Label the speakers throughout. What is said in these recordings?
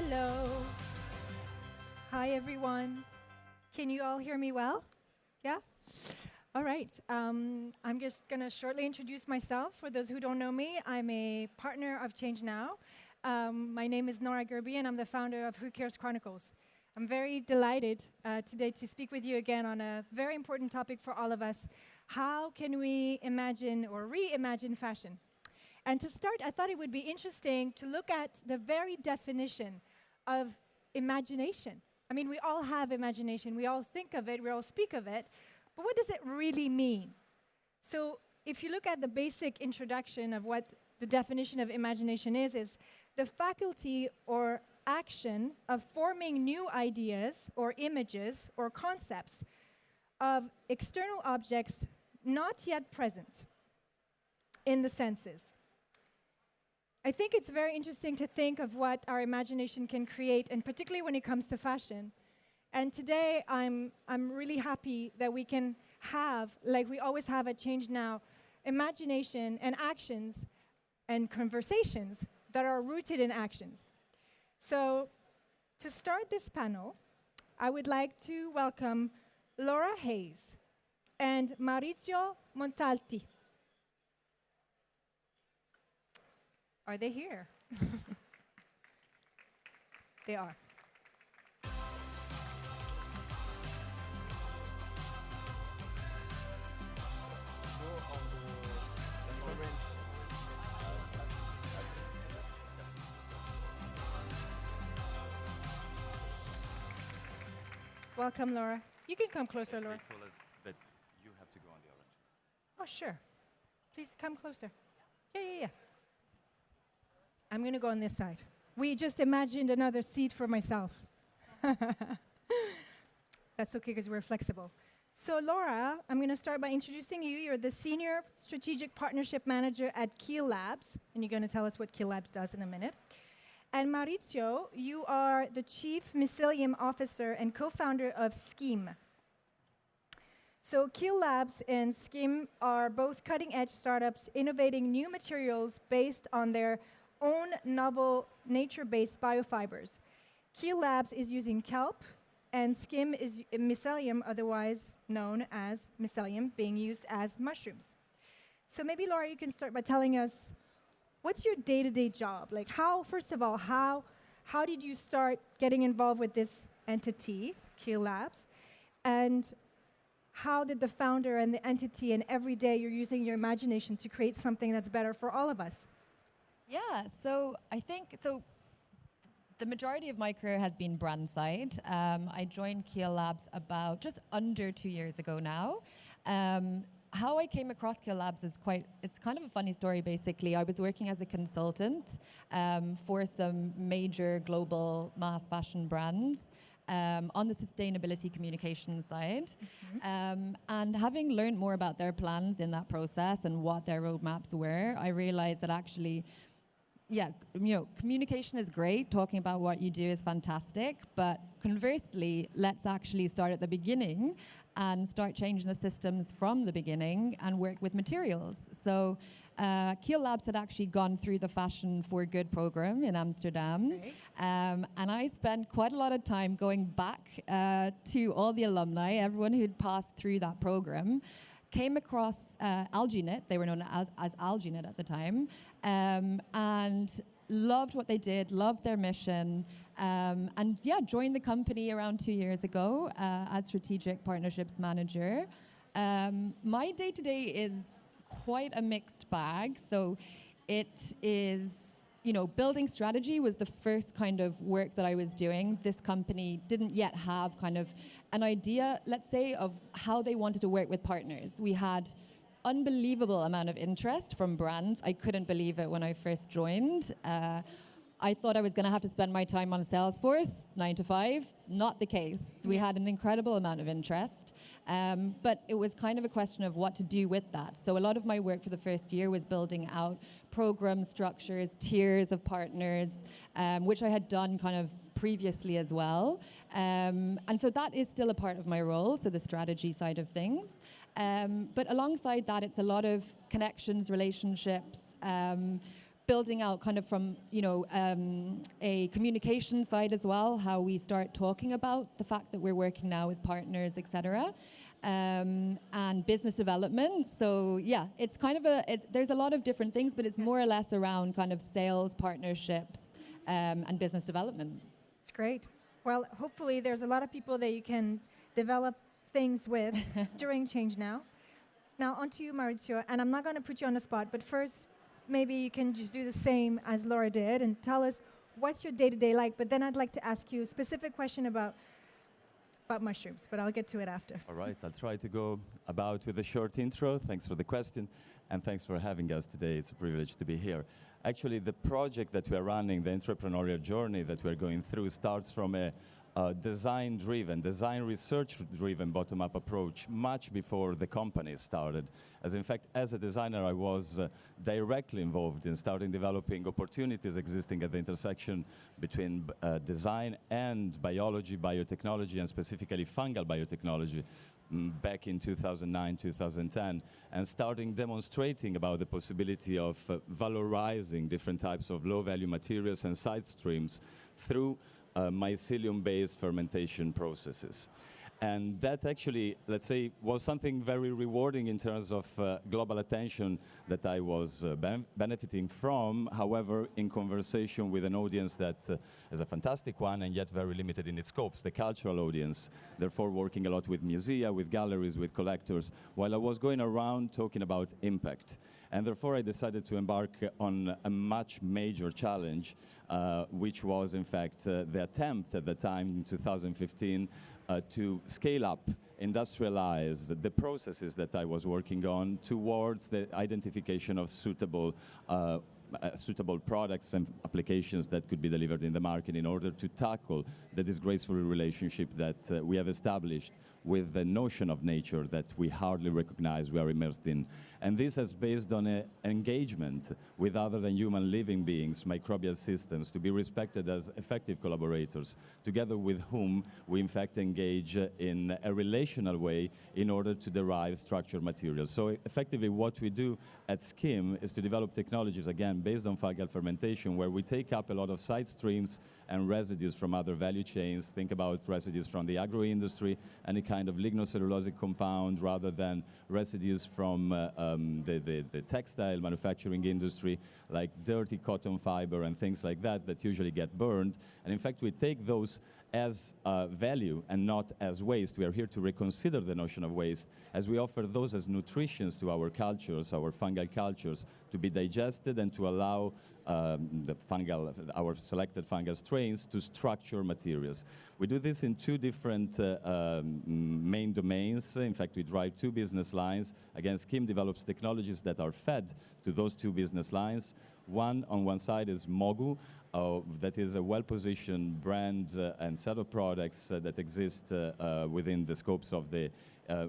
Speaker 1: Hello. Hi, everyone. Can you all hear me well? Yeah? All right. I'm just going to shortly introduce myself. For those who don't know me, I'm a partner of ChangeNOW. My name is Nora Gerby, and I'm the founder of Who Cares Chronicles. I'm very delighted today to speak with you again on a very important topic for all of us. How can we imagine or reimagine fashion? And to start, I thought it would be interesting to look at the very definition of imagination. I mean, we all have imagination. We all think of it. We all speak of it. But what does it really mean? So if you look at the basic introduction of what the definition of imagination is the faculty or action of forming new ideas or images or concepts of external objects not yet present in the senses. I think it's very interesting to think of what our imagination can create, and particularly when it comes to fashion. And today, I'm really happy that we can have, like we always have at ChangeNOW, imagination and actions and conversations that are rooted in actions. So, to start this panel, I would like to welcome Laura Hayes and Maurizio Montalti. Are they here? They are. Welcome, Laura. You can come closer, Laura.
Speaker 2: They told us that you have to go on the orange.
Speaker 1: Oh, sure. Please come closer. Yeah. I'm going to go on this side. We just imagined another seat for myself. That's okay because we're flexible. So Laura, I'm going to start by introducing you. You're the Senior Strategic Partnership Manager at Keel Labs, and you're going to tell us what Keel Labs does in a minute. And Maurizio, you are the Chief Mycelium Officer and co-founder of SQIM. So Keel Labs and SQIM are both cutting-edge startups innovating new materials based on their own novel nature-based biofibers. Keel Labs is using kelp, and SQIM is mycelium, otherwise known as mycelium, being used as mushrooms. So maybe, Laura, you can start by telling us, what's your day-to-day job? Like, first of all, how did you start getting involved with this entity, Keel Labs? And how did the founder and the entity, and every day you're using your imagination to create something that's better for all of us?
Speaker 3: Yeah, so I think, the majority of my career has been brand side. I joined Keel Labs about just under 2 years ago now. How I came across Keel Labs it's kind of a funny story, basically. I was working as a consultant for some major global mass fashion brands on the sustainability communication side. Mm-hmm. And having learned more about their plans in that process and what their roadmaps were, I realized that actually, communication is great. Talking about what you do is fantastic. But conversely, let's actually start at the beginning and start changing the systems from the beginning and work with materials. So Keel Labs had actually gone through the Fashion for Good program in Amsterdam.
Speaker 1: Right.
Speaker 3: And I spent quite a lot of time going back to all the alumni, everyone who'd passed through that program. Came across AlgaeKnit, they were known as AlgaeKnit at the time, and loved what they did, loved their mission, and joined the company around 2 years ago as Strategic Partnerships Manager. My day-to-day is quite a mixed bag, so it is, building strategy was the first kind of work that I was doing. This company didn't yet have kind of an idea, let's say, of how they wanted to work with partners. We had unbelievable amount of interest from brands. I couldn't believe it when I first joined. I thought I was going to have to spend my time on Salesforce, 9 to 5. Not the case. We had an incredible amount of interest. But it was kind of a question of what to do with that. So a lot of my work for the first year was building out program structures, tiers of partners, which I had done kind of previously as well. And so that is still a part of my role, so the strategy side of things. But alongside that, it's a lot of connections, relationships, building out kind of from, a communication side as well, how we start talking about the fact that we're working now with partners, etc. And business development. So yeah, it's kind of there's a lot of different things, but it's more or less around kind of sales, partnerships, and business development.
Speaker 1: It's great. Well, hopefully there's a lot of people that you can develop things with during ChangeNOW. Now on to you, Maurizio, and I'm not going to put you on the spot, but first, maybe you can just do the same as Laura did and tell us what's your day-to-day like, but then I'd like to ask you a specific question about mushrooms, but I'll get to it after.
Speaker 2: All right, I'll try to go about with a short intro. Thanks for the question, and thanks for having us today. It's a privilege to be here. Actually, the project that we're running, the entrepreneurial journey that we're going through, starts from a design-driven, design research-driven bottom-up approach much before the company started. As in fact, as a designer, I was directly involved in starting developing opportunities existing at the intersection between design and biology, biotechnology, and specifically fungal biotechnology back in 2009, 2010, and starting demonstrating about the possibility of valorizing different types of low-value materials and side streams through mycelium-based fermentation processes. And that actually, let's say, was something very rewarding in terms of global attention that I was benefiting from. However, in conversation with an audience that is a fantastic one and yet very limited in its scopes, the cultural audience, therefore working a lot with musea, with galleries, with collectors, while I was going around talking about impact. And therefore, I decided to embark on a much major challenge, which was, in fact, the attempt at the time in 2015 to scale up, industrialize the processes that I was working on towards the identification of suitable products and applications that could be delivered in the market in order to tackle the disgraceful relationship that we have established with the notion of nature that we hardly recognize we are immersed in. And this is based on an engagement with other than human living beings, microbial systems, to be respected as effective collaborators, together with whom we in fact engage in a relational way in order to derive structured materials. So effectively what we do at SQIM is to develop technologies, again, based on fungal fermentation, where we take up a lot of side streams and residues from other value chains. Think about residues from the agro-industry, any kind of lignocellulosic compound, rather than residues from the textile manufacturing industry, like dirty cotton fiber and things like that, that usually get burned. And in fact, we take those as value and not as waste. We are here to reconsider the notion of waste, as we offer those as nutritions to our cultures, our fungal cultures, to be digested and to allow our selected fungal strains to structure materials. We do this in two different main domains. In fact, we drive two business lines. Again, SQIM develops technologies that are fed to those two business lines. One, on one side, is Mogu, that is a well-positioned brand and set of products that exist within the scopes of the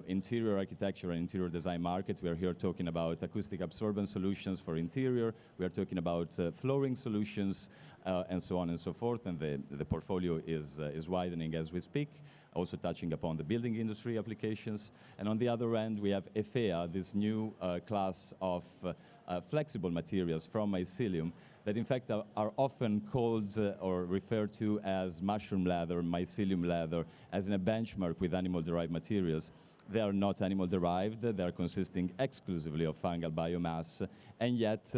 Speaker 2: interior architecture and interior design market. We are here talking about acoustic absorbent solutions for interior. We are talking about flooring solutions and so on and so forth. And the portfolio is widening as we speak, also touching upon the building industry applications. And on the other end, we have EFEA, this new class of flexible materials from Mycelium that in fact are often called or referred to as mushroom leather, mycelium leather, as in a benchmark with animal-derived materials. They are not animal-derived, they are consisting exclusively of fungal biomass, and yet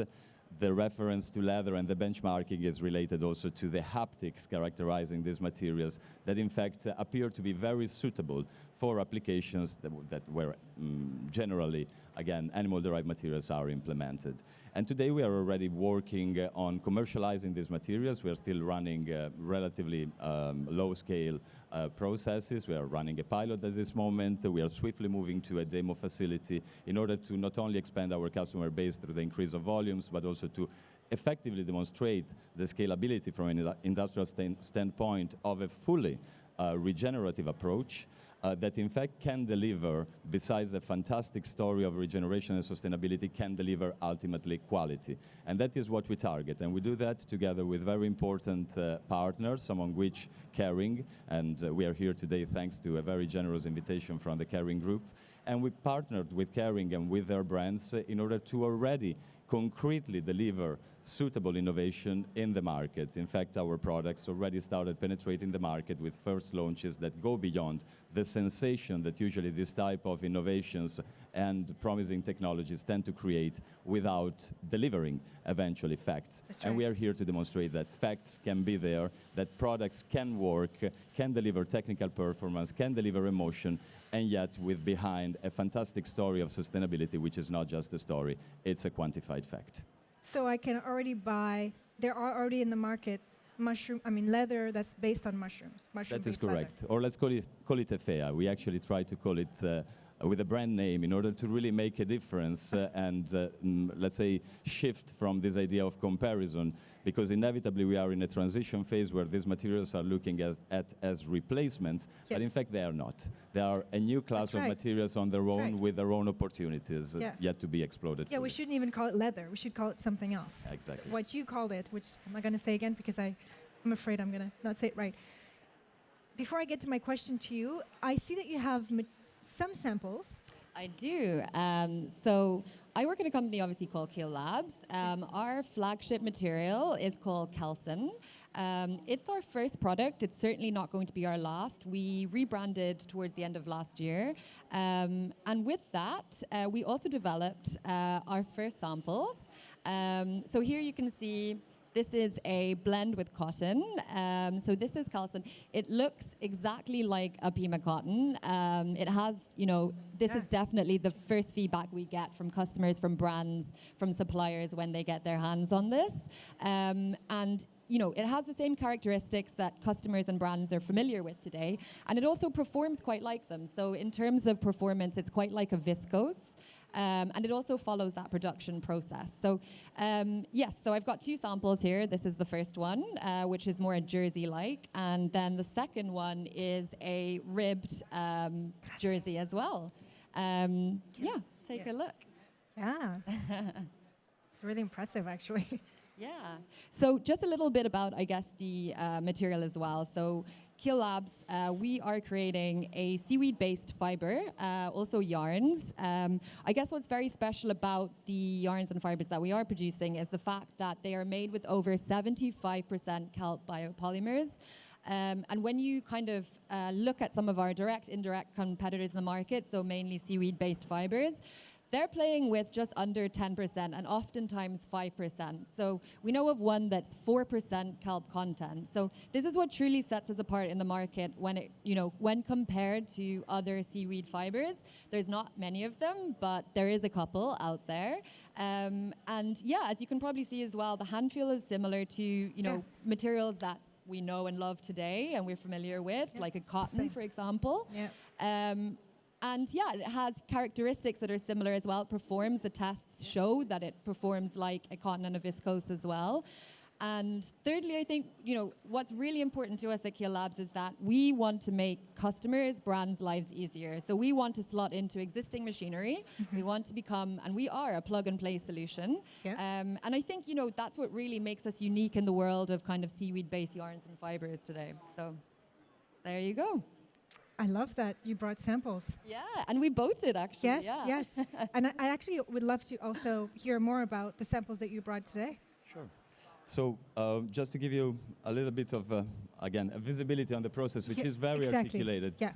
Speaker 2: the reference to leather and the benchmarking is related also to the haptics characterizing these materials that in fact appear to be very suitable for applications that where generally, again, animal-derived materials are implemented. And today we are already working on commercializing these materials. We are still running relatively low-scale processes. We are running a pilot at this moment. We are swiftly moving to a demo facility in order to not only expand our customer base through the increase of volumes, but also to effectively demonstrate the scalability from an industrial standpoint of a fully regenerative approach that in fact can deliver, besides a fantastic story of regeneration and sustainability, can deliver ultimately quality. And that is what we target. And we do that together with very important partners, among which Caring, and we are here today thanks to a very generous invitation from the Caring Group. And we partnered with Caring and with their brands in order to already concretely deliver suitable innovation in the market. In fact, our products already started penetrating the market with first launches that go beyond the sensation that usually this type of innovations and promising technologies tend to create without delivering eventually facts.
Speaker 1: That's
Speaker 2: And
Speaker 1: right.
Speaker 2: we are here to demonstrate that facts can be there, that products can work, can deliver technical performance, can deliver emotion, and yet with behind a fantastic story of sustainability, which is not just a story, it's a quantified fact.
Speaker 1: So I can already buy, there are already in the market leather that's based on mushrooms.
Speaker 2: That is
Speaker 1: Mushroom-based leather.
Speaker 2: correct. Or let's call it a FEA. We actually try to call it with a brand name in order to really make a difference let's say, shift from this idea of comparison, because inevitably we are in a transition phase where these materials are looking as replacements,
Speaker 1: Yes.
Speaker 2: but in fact they are not. They are a new class
Speaker 1: That's
Speaker 2: of
Speaker 1: right.
Speaker 2: materials on their
Speaker 1: That's
Speaker 2: own
Speaker 1: right.
Speaker 2: with their own opportunities
Speaker 1: Yeah.
Speaker 2: yet to be exploded.
Speaker 1: Yeah, we
Speaker 2: fully.
Speaker 1: shouldn't even call it leather. We should call it something else.
Speaker 2: Exactly.
Speaker 1: What you called it, which I'm not going to say again because I'm afraid I'm going to not say it right. Before I get to my question to you, I see that you have some samples.
Speaker 3: I do. So I work in a company obviously called Keel Labs. Our flagship material is called calcin. It's our first product. It's certainly not going to be our last. We rebranded towards the end of last year. And with that, we also developed our first samples. So here you can see this is a blend with cotton. So this is calcin. It looks exactly like a Pima cotton. It has, this is definitely the first feedback we get from customers, from brands, from suppliers when they get their hands on this. And it has the same characteristics that customers and brands are familiar with today. And it also performs quite like them. So in terms of performance, it's quite like a viscose. And it also follows that production process. So yes, so I've got two samples here. This is the first one, which is more a jersey-like. And then the second one is a ribbed jersey as well. Take a look.
Speaker 1: Yeah. It's really impressive, actually.
Speaker 3: Yeah. So just a little bit about, I guess, the material as well. So Keel Labs, we are creating a seaweed-based fiber, also yarns. I guess what's very special about the yarns and fibers that we are producing is the fact that they are made with over 75% kelp biopolymers. And when you kind of look at some of our direct, indirect competitors in the market, so mainly seaweed-based fibers, they're playing with just under 10% and oftentimes 5%. So we know of one that's 4% kelp content. So this is what truly sets us apart in the market when compared to other seaweed fibers. There's not many of them, but there is a couple out there. And yeah, as you can probably see as well, the hand feel is similar to materials that we know and love today and we're familiar with, like a cotton, for example.
Speaker 1: Yeah.
Speaker 3: And yeah, it has characteristics that are similar as well. It performs, the tests show that it performs like a cotton and a viscose as well. And thirdly, I think, what's really important to us at Keel Labs is that we want to make customers, brands' lives easier. So we want to slot into existing machinery. We want to become, and we are, a plug-and-play solution.
Speaker 1: Yeah.
Speaker 3: And I think, that's what really makes us unique in the world of kind of seaweed-based yarns and fibers today. So there you go.
Speaker 1: I love that you brought samples.
Speaker 3: Yeah, and we both did, actually.
Speaker 1: Yes,
Speaker 3: yeah.
Speaker 1: yes. And I actually would love to also hear more about the samples that you brought today.
Speaker 2: Sure. So just to give you a little bit of, again, a visibility on the process, which is very articulated.
Speaker 1: Yeah.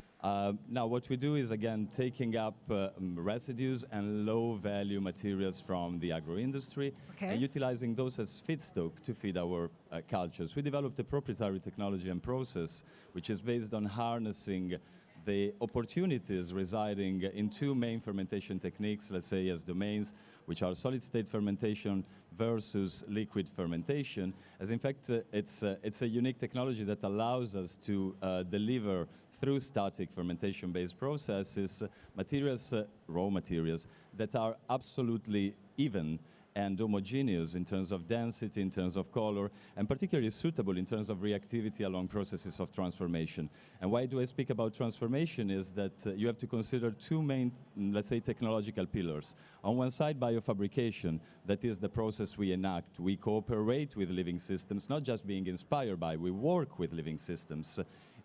Speaker 2: Now, what we do is, again, taking up residues and low-value materials from the agro-industry and utilizing those as feedstock to feed our cultures. We developed a proprietary technology and process, which is based on harnessing the opportunities residing in two main fermentation techniques, let's say as domains, which are solid-state fermentation versus liquid fermentation, as in fact it's a unique technology that allows us to deliver through static fermentation-based processes materials, raw materials, that are absolutely even and homogeneous in terms of density, in terms of color, and particularly suitable in terms of reactivity along processes of transformation. And why do I speak about transformation is that you have to consider two main, let's say, technological pillars. On one side, biofabrication, that is the process we enact. We cooperate with living systems, not just being inspired by, we work with living systems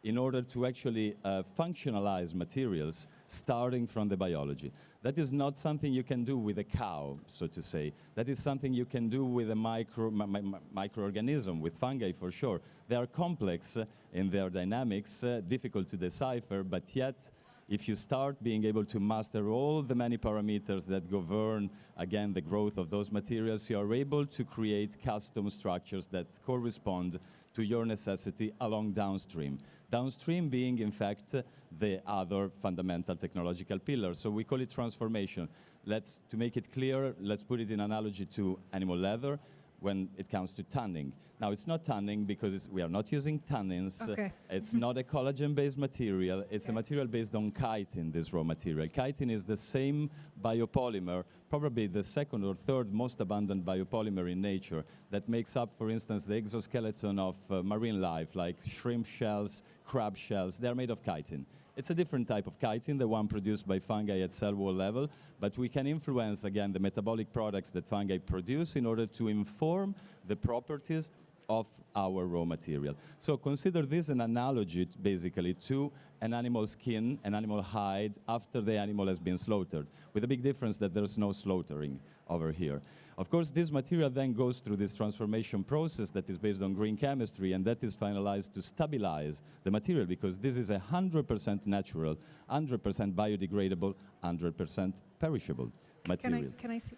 Speaker 2: in order to actually functionalize materials starting from the biology. That is not something you can do with a cow, so to say. That is something you can do with a microorganism, with fungi for sure. They are complex in their dynamics, difficult to decipher, but yet if you start being able to master all the many parameters that govern, again, the growth of those materials, you are able to create custom structures that correspond to your necessity along downstream. Downstream being, in fact, the other fundamental technological pillar. So we call it transformation. To make it clear, let's put it in analogy to animal leather when it comes to tanning. Now, it's not tanning because we are not using tannins.
Speaker 1: Okay.
Speaker 2: It's not a collagen-based material. It's a material based on chitin, this raw material. Chitin is the same biopolymer, probably the second or third most abundant biopolymer in nature that makes up, for instance, the exoskeleton of marine life, like shrimp shells, crab shells. They're made of chitin. It's a different type of chitin, the one produced by fungi at cell wall level, but we can influence, again, the metabolic products that fungi produce in order to inform the properties of our raw material. So consider this an analogy, basically, to an animal skin, an animal hide, after the animal has been slaughtered, with a big difference that there's no slaughtering over here. Of course, this material then goes through this transformation process that is based on green chemistry, and that is finalized to stabilize the material, because this is 100% natural, 100% biodegradable, 100% perishable material.
Speaker 1: Can I see?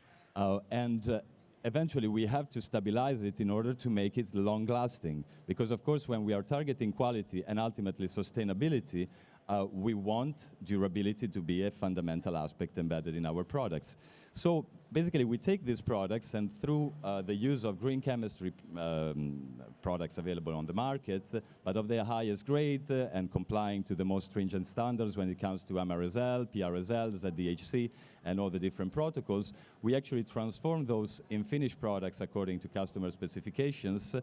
Speaker 2: Eventually, we have to stabilize it in order to make it long-lasting. Because, of course, when we are targeting quality and ultimately sustainability, we want durability to be a fundamental aspect embedded in our products. So basically, we take these products, and through the use of green chemistry products available on the market, but of the highest grade and complying to the most stringent standards when it comes to MRSL, PRSL, ZDHC, and all the different protocols, we actually transform those in finished products according to customer specifications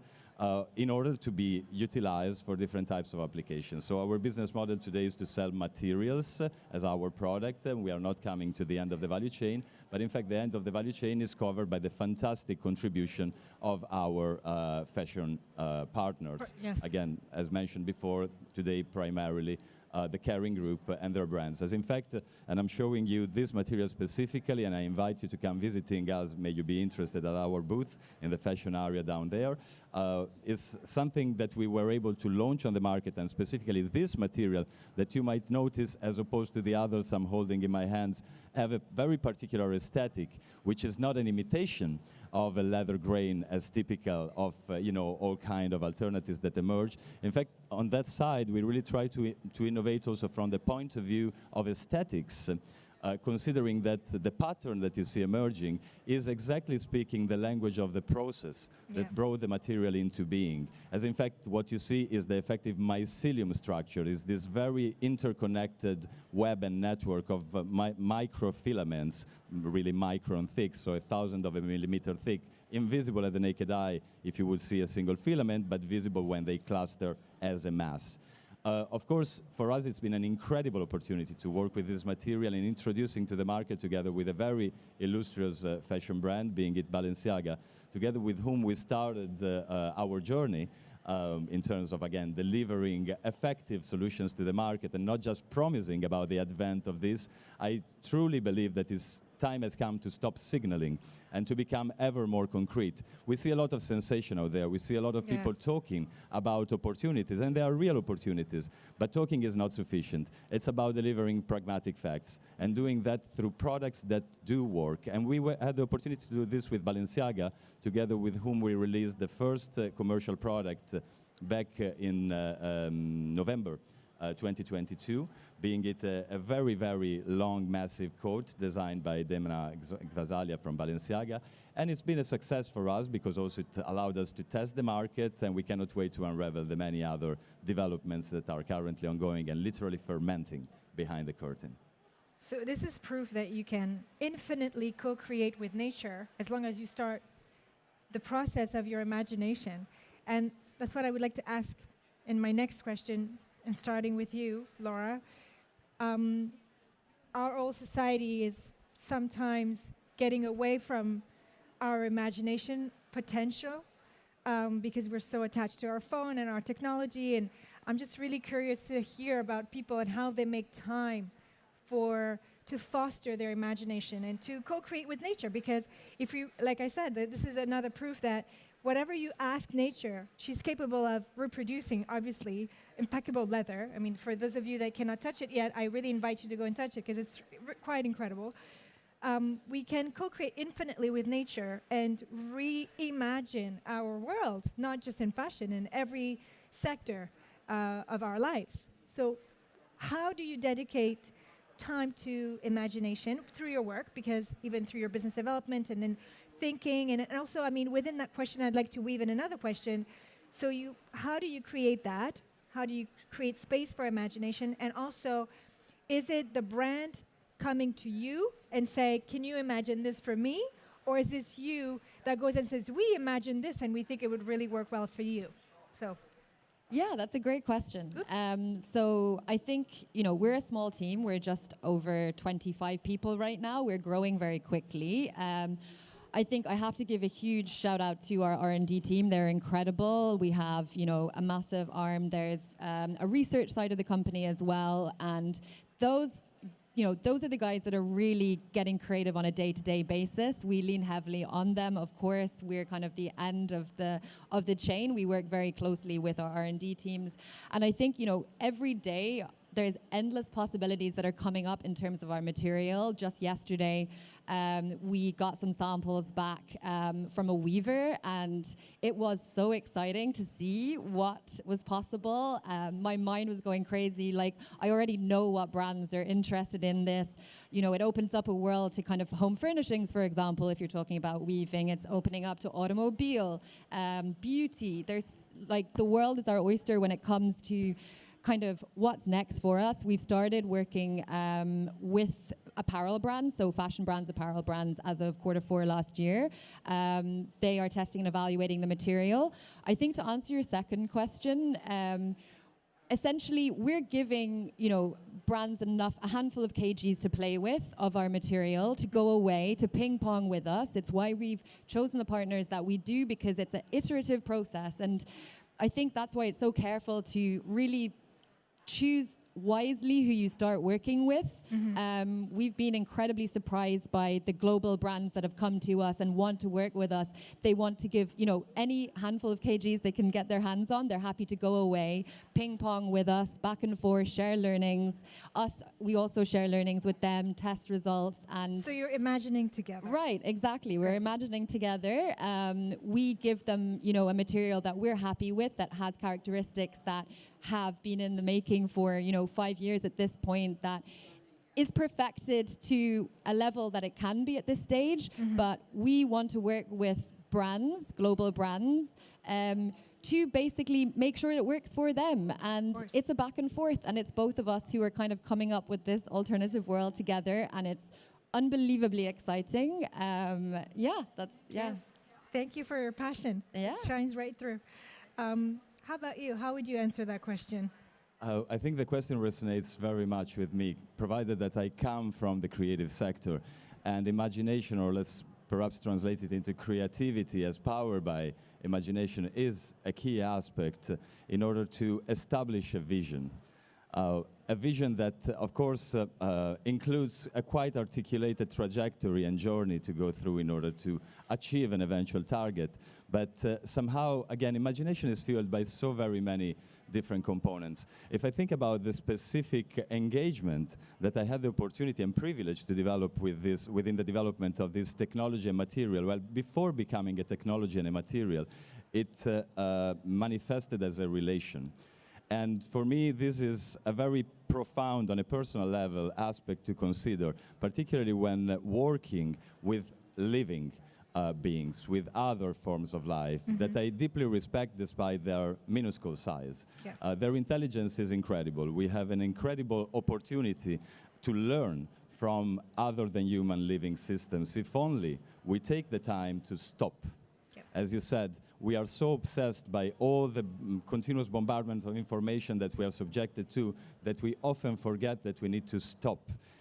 Speaker 2: in order to be utilized for different types of applications. So our business model today is to sell materials as our product, and we are not coming to the end of the value chain, but in fact the end of the value chain is covered by the fantastic contribution of our fashion partners.
Speaker 1: Yes.
Speaker 2: Again, as mentioned before, today primarily the Kering Group and their brands. As in fact, and I'm showing you this material specifically, and I invite you to come visiting us, may you be interested at our booth in the fashion area down there. It's something that we were able to launch on the market, and specifically this material that you might notice, as opposed to the others I'm holding in my hands, have a very particular aesthetic, which is not an imitation of a leather grain as typical of all kind of alternatives that emerge. In fact, on that side, we really try to innovate also from the point of view of aesthetics, considering that the pattern that you see emerging is exactly speaking the language of the process that brought the material into being. As in fact, what you see is the effective mycelium structure, is this very interconnected web and network of microfilaments, really micron thick, so 1,000 of a millimeter thick, invisible at the naked eye if you would see a single filament, but visible when they cluster as a mass. Of course, for us, it's been an incredible opportunity to work with this material and introducing to the market, together with a very illustrious fashion brand, being it Balenciaga, together with whom we started our journey in terms of, again, delivering effective solutions to the market and not just promising about the advent of this. I truly believe that time has come to stop signaling and to become ever more concrete. We see a lot of sensation out there. We see a lot of people talking about opportunities, and they are real opportunities. But talking is not sufficient. It's about delivering pragmatic facts and doing that through products that do work. And we had the opportunity to do this with Balenciaga, together with whom we released the first commercial product back in November 2022, being it a very, very long, massive coat designed by Demna Gvasalia from Balenciaga. And it's been a success for us because also it allowed us to test the market, and we cannot wait to unravel the many other developments that are currently ongoing and literally fermenting behind the curtain.
Speaker 1: So this is proof that you can infinitely co-create with nature as long as you start the process of your imagination. And that's what I would like to ask in my next question, and starting with you, Laura. Our whole society is sometimes getting away from our imagination potential because we're so attached to our phone and our technology. And I'm just really curious to hear about people and how they make time to foster their imagination and to co-create with nature. Because if you, like I said, this is another proof that whatever you ask nature, she's capable of reproducing, obviously, impeccable leather. I mean, for those of you that cannot touch it yet, I really invite you to go and touch it because it's quite incredible. We can co-create infinitely with nature and reimagine our world, not just in fashion, in every sector of our lives. So how do you dedicate time to imagination through your work, because even through your business development and then thinking, and also, I mean, within that question, I'd like to weave in another question. So how do you create that? How do you create space for imagination? And also, is it the brand coming to you and say, can you imagine this for me? Or is this you that goes and says, we imagine this and we think it would really work well for you? So.
Speaker 3: Yeah, that's a great question. So I think, we're a small team. We're just over 25 people right now. We're growing very quickly. I think I have to give a huge shout out to our R&D team. They're incredible. We have, a massive arm. There's a research side of the company as well. And those are the guys that are really getting creative on a day-to-day basis. We lean heavily on them. Of course, we're kind of the end of the chain. We work very closely with our R&D teams. And I think, every day there's endless possibilities that are coming up in terms of our material. Just yesterday, we got some samples back from a weaver, and it was so exciting to see what was possible. My mind was going crazy. Like, I already know what brands are interested in this. It opens up a world to kind of home furnishings, for example, if you're talking about weaving. It's opening up to automobile, beauty. There's, the world is our oyster when it comes to kind of what's next for us. We've started working with apparel brands, so fashion brands, apparel brands, as of Q4 last year. They are testing and evaluating the material. I think to answer your second question, essentially we're giving, brands a handful of kgs to play with of our material, to go away, to ping pong with us. It's why we've chosen the partners that we do, because it's an iterative process. And I think that's why it's so careful to really choose wisely who you start working with. We've been incredibly surprised by the global brands that have come to us and want to work with us. They want to give, any handful of kgs they can get their hands on. They're happy to go away, ping pong with us, back and forth, share learnings. We also share learnings with them, test results. And
Speaker 1: so you're imagining together.
Speaker 3: Right, exactly. We're imagining together. We give them, a material that we're happy with, that has characteristics that have been in the making for, 5 years at this point, that is perfected to a level that it can be at this stage. But we want to work with brands, global brands, to basically make sure it works for them. And it's a back and forth, and it's both of us who are kind of coming up with this alternative world together, and it's unbelievably exciting.
Speaker 1: Yes. Thank you for your passion.
Speaker 3: Yeah.
Speaker 1: It shines right through. How about you? How would you answer that question?
Speaker 2: I think the question resonates very much with me, provided that I come from the creative sector. And imagination, or let's perhaps translate it into creativity as powered by imagination, is a key aspect in order to establish a vision. A vision that, of course, includes a quite articulated trajectory and journey to go through in order to achieve an eventual target. But somehow, again, imagination is fueled by so very many different components. If I think about the specific engagement that I had the opportunity and privilege to develop within the development of this technology and material, well, before becoming a technology and a material, it manifested as a relation. And for me, this is a very profound, on a personal level, aspect to consider, particularly when working with living beings, with other forms of life that I deeply respect despite their minuscule size. Yeah. Their intelligence is incredible. We have an incredible opportunity to learn from other than human living systems, if only we take the time to stop. As you said, we are so obsessed by all the continuous bombardment of information that we are subjected to that we often forget that we need to stop.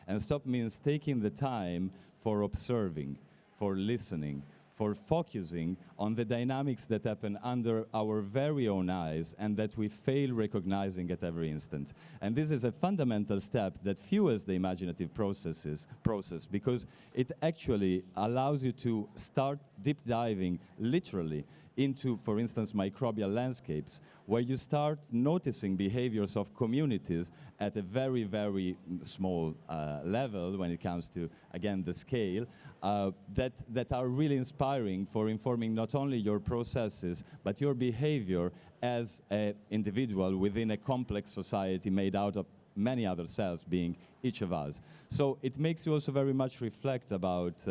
Speaker 2: And stop means taking the time for observing, for listening, for focusing on the dynamics that happen under our very own eyes and that we fail recognizing at every instant. And this is a fundamental step that fuels the imaginative process because it actually allows you to start deep diving literally into, for instance, microbial landscapes, where you start noticing behaviors of communities at a very, very small level when it comes to, again, the scale, that are really inspiring for informing not only your processes, but your behavior as an individual within a complex society made out of many other cells, being each of us. So it makes you also very much reflect about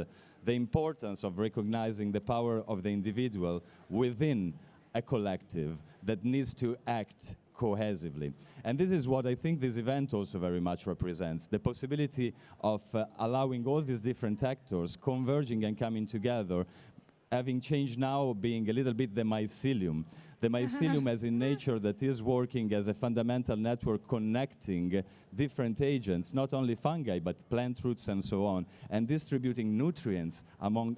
Speaker 2: the importance of recognizing the power of the individual within a collective that needs to act cohesively. And this is what I think this event also very much represents, the possibility of allowing all these different actors converging and coming together, having ChangeNOW being a little bit the mycelium. The mycelium as in nature that is working as a fundamental network connecting different agents, not only fungi, but plant roots and so on, and distributing nutrients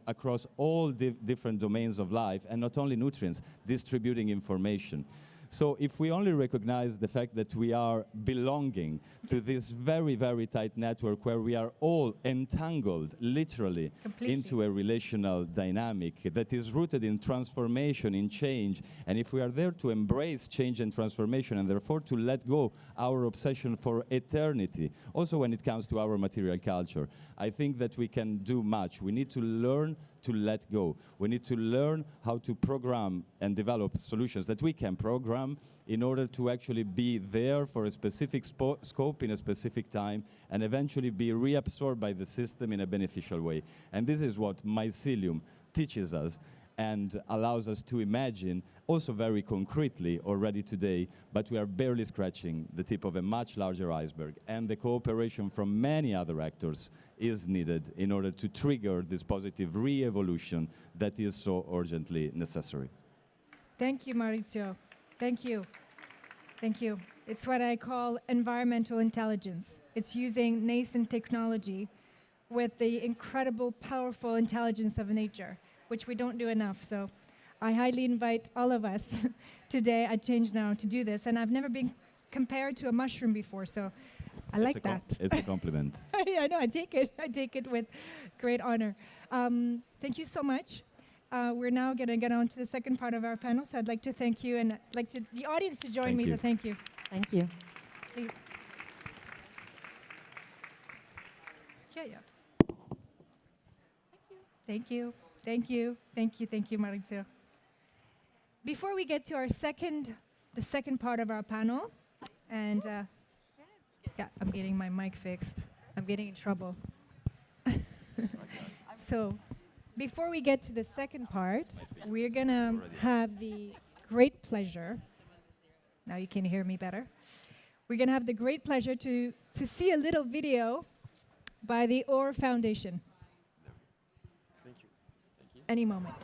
Speaker 2: across all different domains of life, and not only nutrients, distributing information. So if we only recognize the fact that we are belonging to this very, very tight network where we are all entangled, literally, into a relational dynamic that is rooted in transformation, in change, and if we are there to embrace change and transformation and therefore to let go our obsession for eternity, also when it comes to our material culture, I think that we can do much. We need to learn to let go. We need to learn how to program and develop solutions that we can program in order to actually be there for a specific scope in a specific time and eventually be reabsorbed by the system in a beneficial way. And this is what Mycelium teaches us and allows us to imagine also very concretely already today, but we are barely scratching the tip of a much larger iceberg, and the cooperation from many other actors is needed in order to trigger this positive re-evolution that is so urgently necessary.
Speaker 1: Thank you, Maurizio. Thank you. Thank you. It's what I call environmental intelligence. It's using nascent technology with the incredible, powerful intelligence of nature, which we don't do enough. So I highly invite all of us today at ChangeNOW to do this. And I've never been compared to a mushroom before, so I like that.
Speaker 2: It's a compliment.
Speaker 1: I know, I take it. I take it with great honor. Thank you so much. We're now going to get on to the second part of our panel, so I'd like to thank you, and I'd like the audience to join me to thank you.
Speaker 3: Thank you.
Speaker 1: Please. Yeah. Thank you. Thank you. Thank you. Thank you, Maurizio. Before we get to the second part of our panel, and yeah, I'm getting my mic fixed. I'm getting in trouble. So, before we get to the second part, we're gonna have the great pleasure. Now you can hear me better. We're gonna have the great pleasure to see a little video by the OR Foundation.
Speaker 4: Thank you.
Speaker 1: Any moment.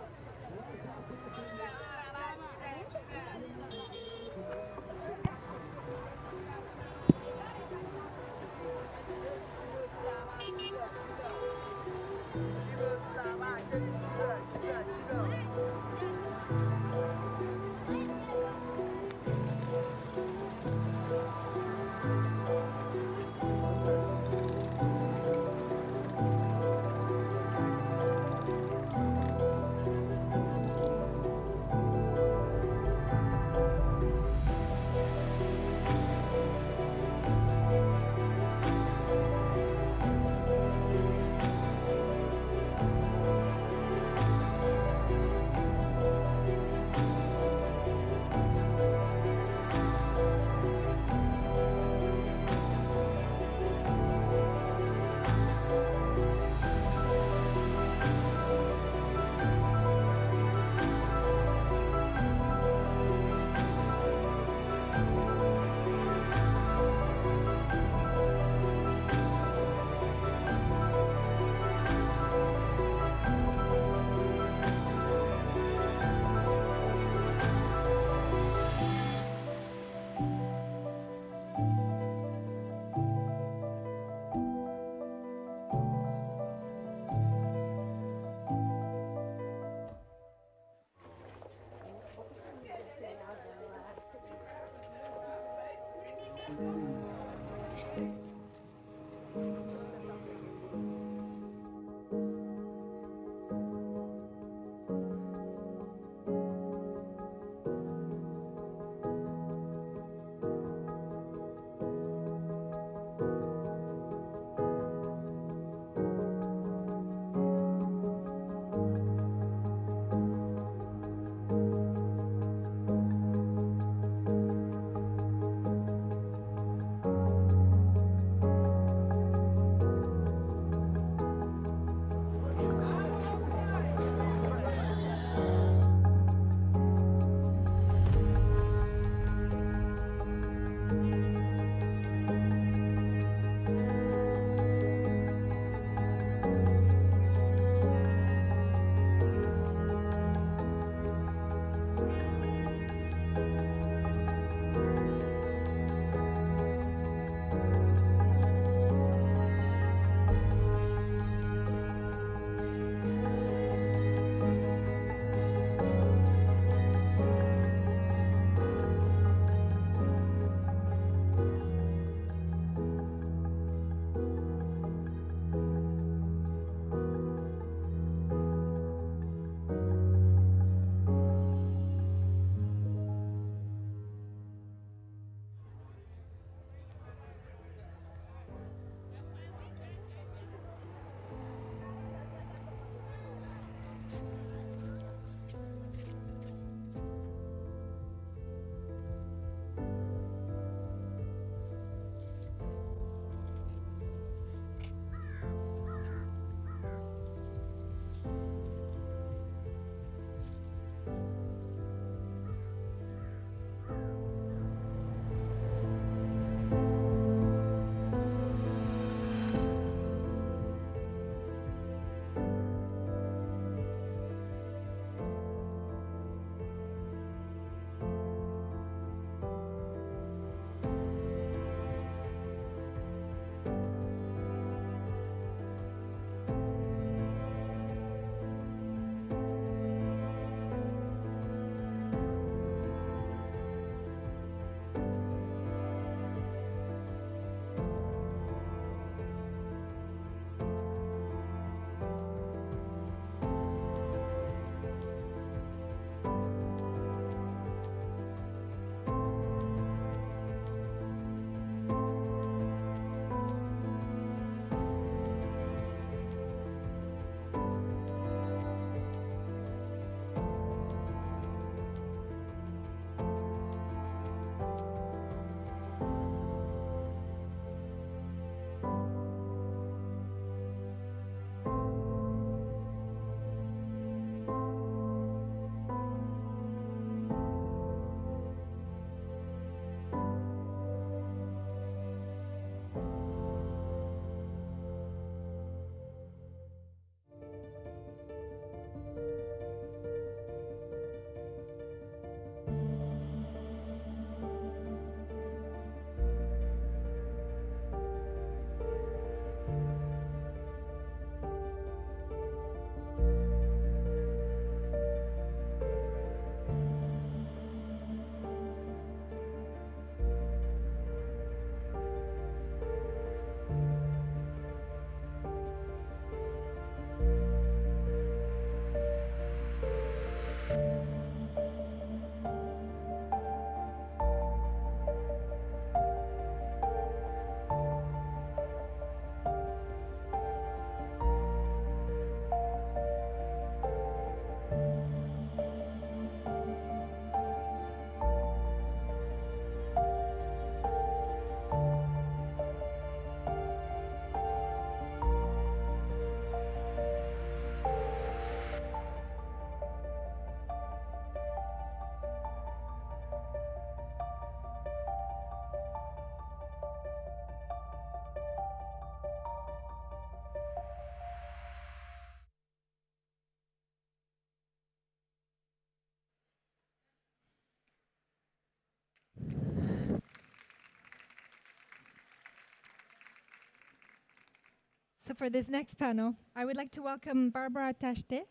Speaker 1: So for this next panel, I would like to welcome Barbara Trachte.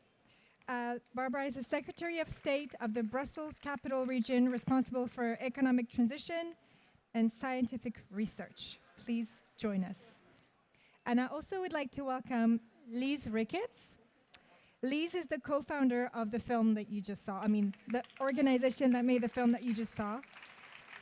Speaker 1: Barbara is the Secretary of State of the Brussels Capital Region responsible for economic transition and scientific research. Please join us. And I also would like to welcome Lise Ricketts. Lise is the co-founder of the film that you just saw. I mean, the organization that made the film that you just saw.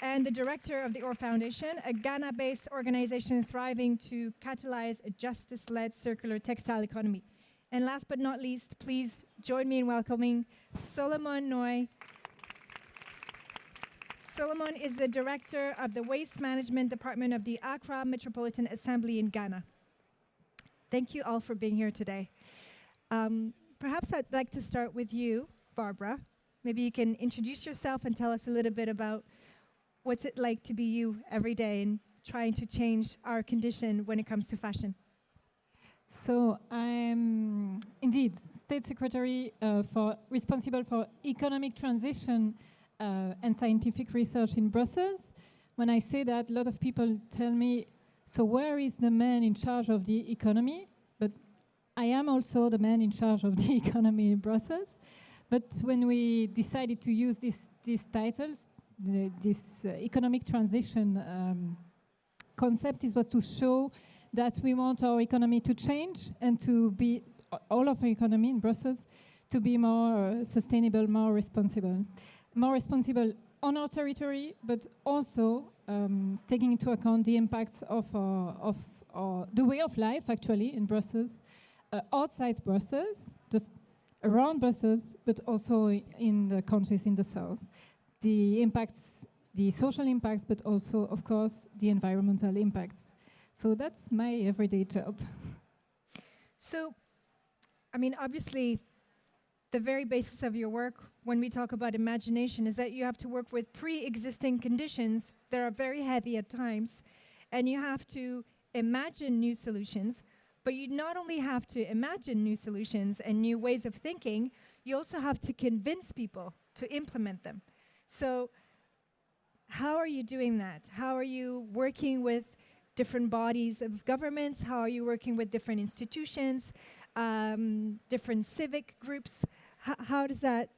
Speaker 1: And the director of the OR Foundation, a Ghana-based organization thriving to catalyze a justice-led circular textile economy. And last but not least, please join me in welcoming Solomon Noy. Solomon is the director of the Waste Management Department of the Accra Metropolitan Assembly in Ghana. Thank you all for being here today. Perhaps I'd like to start with you, Barbara. Maybe you can introduce yourself and tell us a little bit about what's it like to be you every day and trying to change our condition when it comes to fashion.
Speaker 5: So I'm indeed State Secretary responsible for economic transition and scientific research in Brussels. When I say that, a lot of people tell me, so where is the man in charge of the economy? But I am also the man in charge of the economy in Brussels. But when we decided to use these titles, this economic transition concept was to show that we want our economy to change and to be, all of our economy in Brussels, to be more sustainable, more responsible. More responsible on our territory, but also taking into account the impacts of the way of life, actually, in Brussels, outside Brussels, just around Brussels, but also in the countries in the south. The impacts, the social impacts, but also, of course, the environmental impacts. So that's my everyday job.
Speaker 1: So, I mean, obviously, the very basis of your work when we talk about imagination is that you have to work with pre-existing conditions that are very heavy at times, and you have to imagine new solutions, but you not only have to imagine new solutions and new ways of thinking, you also have to convince people to implement them. So how are you doing that? How are you working with different bodies of governments? How are you working with different institutions, different civic groups? How does that,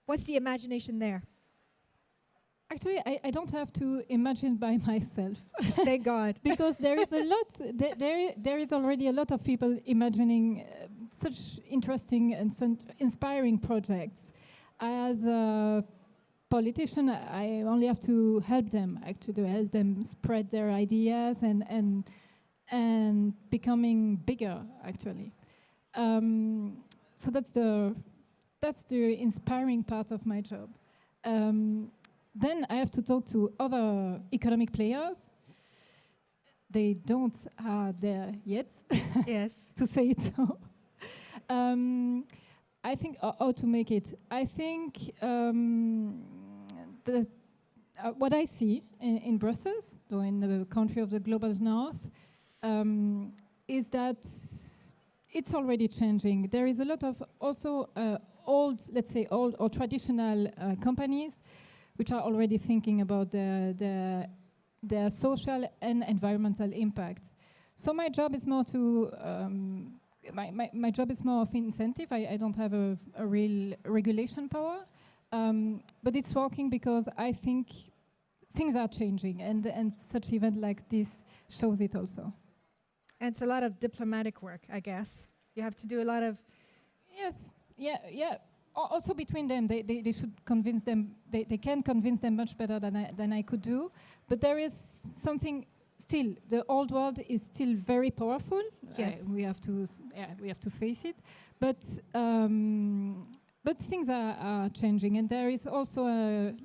Speaker 1: what's the imagination there?
Speaker 5: Actually, I don't have to imagine by myself.
Speaker 1: Thank God.
Speaker 5: Because there is a lot, there is already a lot of people imagining such interesting and inspiring projects. As a politician, I only have to help them, actually, help them spread their ideas and becoming bigger, actually. So that's the inspiring part of my job. Then I have to talk to other economic players. They don't are there yet.
Speaker 1: Yes.
Speaker 5: To say it so. I think how to make it. I think what I see in Brussels, though in the country of the global north, is that it's already changing. There is a lot of also old, let's say old or traditional companies which are already thinking about their social and environmental impacts. So my job is more to my job is more of incentive. I don't have a real regulation power, but it's working because I think things are changing, and such event like this shows it also.
Speaker 1: And it's a lot of diplomatic work, I guess. You have to do a lot of...
Speaker 5: Yes, yeah. Also between them, they should convince them, they can convince them much better than I could do. But there is something still, the old world is still very powerful.
Speaker 1: Yes.
Speaker 5: We have to face it. But things are changing, and there is also